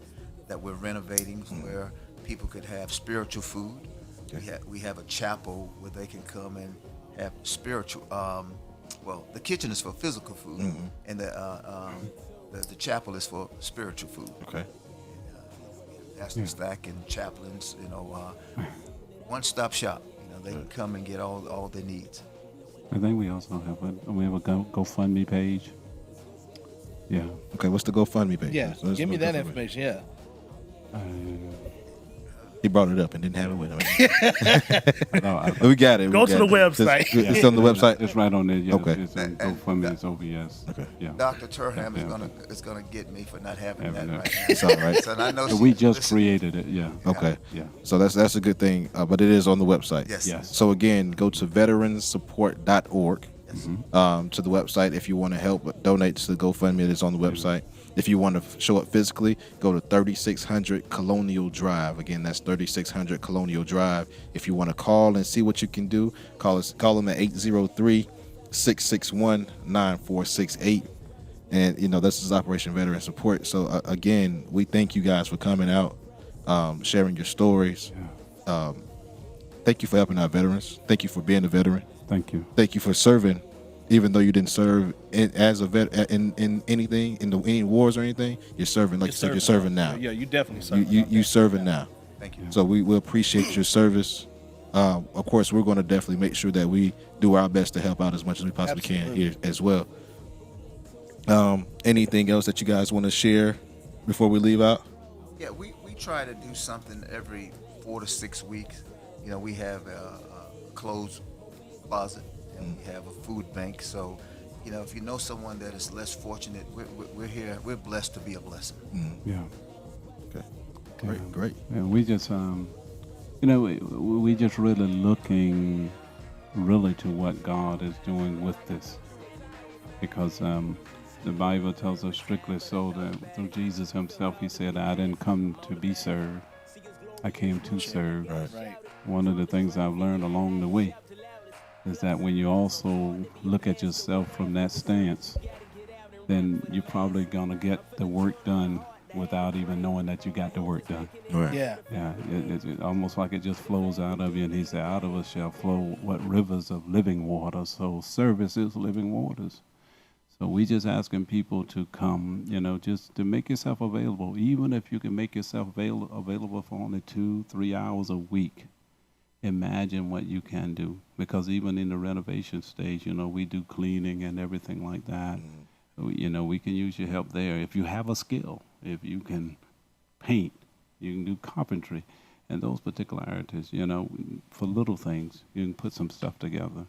that we're renovating where people could have spiritual food. Okay. We have a chapel where they can come and have spiritual. The kitchen is for physical food, and the chapel is for spiritual food. Okay. Pastor Stack and chaplains, one-stop shop. They can come and get all their needs. I think we also have a GoFundMe page. Yeah. Okay, what's the GoFundMe page? Yeah, Let's give me go that GoFundMe. information. Yeah. He brought it up and didn't have it with him. No, We got it. Go to the website. It's on the website. It's right on there. Yeah, Okay. It's on GoFundMe. It's OBS. Okay. Yeah. Dr. Turham Yeah. is gonna get me for not having Having that that. right now. It's all right. So I know We she's just listening. created it. Yeah. Okay. Yeah. So that's a good thing, but it is on the website. Yes. Yes. So again, go to veteransupport.org to the website if you want to help. Donate to the GoFundMe. It is on the website. If you want to show up physically, go to 3600 Colonial Drive. Again, that's 3600 Colonial Drive. If you want to call and see what you can do, call them at 803-661-9468. And this is Operation Veteran Support. So again, we thank you guys for coming out, sharing your stories. Thank you for helping our veterans. Thank you for being a veteran. Thank you. Thank you for serving, even though you didn't serve as a vet in anything in any wars or anything. You're serving, like you said, you're serving now. Yeah, you definitely serving. You serving now. Thank you. So we appreciate your service. Of course, we're going to definitely make sure that we do our best to help out as much as we possibly can here as well. Anything else that you guys want to share before we leave out? Yeah, we try to do something every 4 to 6 weeks. We have a clothes closet and we have a food bank. So, if you know someone that is less fortunate, we're here. We're blessed to be a blessing. Yeah. Okay. Great. And we just, we just really looking to what God is doing with this, because the Bible tells us strictly so that through Jesus Himself, He said, "I didn't come to be served; I came to serve." Right. One of the things I've learned along the way is that when you also look at yourself from that stance, then you're probably gonna get the work done without even knowing that you got the work done. Right. Yeah. Yeah, it's almost like it just flows out of you. And He said, out of us shall flow what rivers of living water. So service is living waters. So we just asking people to come, just to make yourself available. Even if you can make yourself available for only 2-3 hours a week, imagine what you can do. Because even in the renovation stage, we do cleaning and everything like that. We can use your help there. If you have a skill, if you can paint, you can do carpentry, and those particular areas, for little things, you can put some stuff together.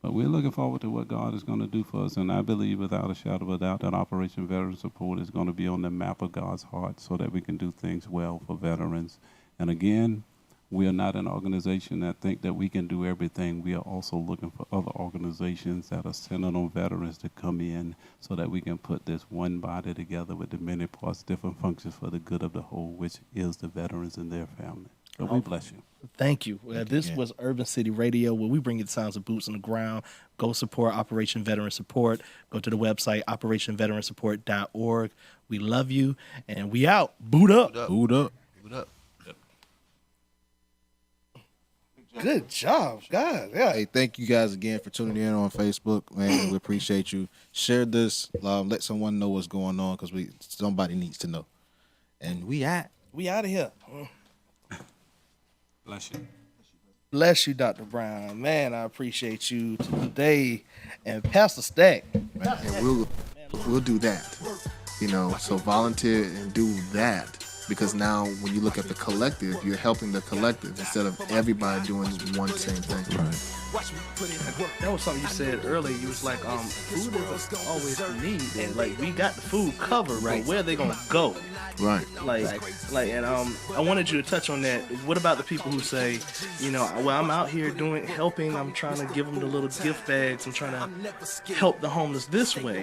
But we're looking forward to what God is going to do for us. And I believe without a shadow of a doubt that Operation Veteran Support is going to be on the map of God's heart so that we can do things well for veterans. And again, we are not an organization that think that we can do everything. We are also looking for other organizations that are centered on veterans to come in so that we can put this one body together with the many parts, different functions for the good of the whole, which is the veterans and their family. So we bless you. Thank you. This was Urban City Radio, where we bring you the sounds of boots on the ground. Go support Operation Veteran Support. Go to the website, operationveteransupport.org. We love you, and we out. Boot up. Boot up. Boot up. Good job, guys. Yeah. Hey, thank you guys again for tuning in on Facebook, man. We appreciate you. Share this. Let someone know what's going on because somebody needs to know. And we out of here. Bless you. Bless you, Dr. Brown. Man, I appreciate you today. And Pastor Stack. And we'll do that. So volunteer and do that. Because now when you look at the collective, you're helping the collective instead of everybody doing one same thing. Right. That was something you said earlier. You was like, food is always a need. And like we got the food covered, right? But where are they gonna go? Right. And I wanted you to touch on that. What about the people who say, well, I'm out here helping, I'm trying to give them the little gift bags, I'm trying to help the homeless this way.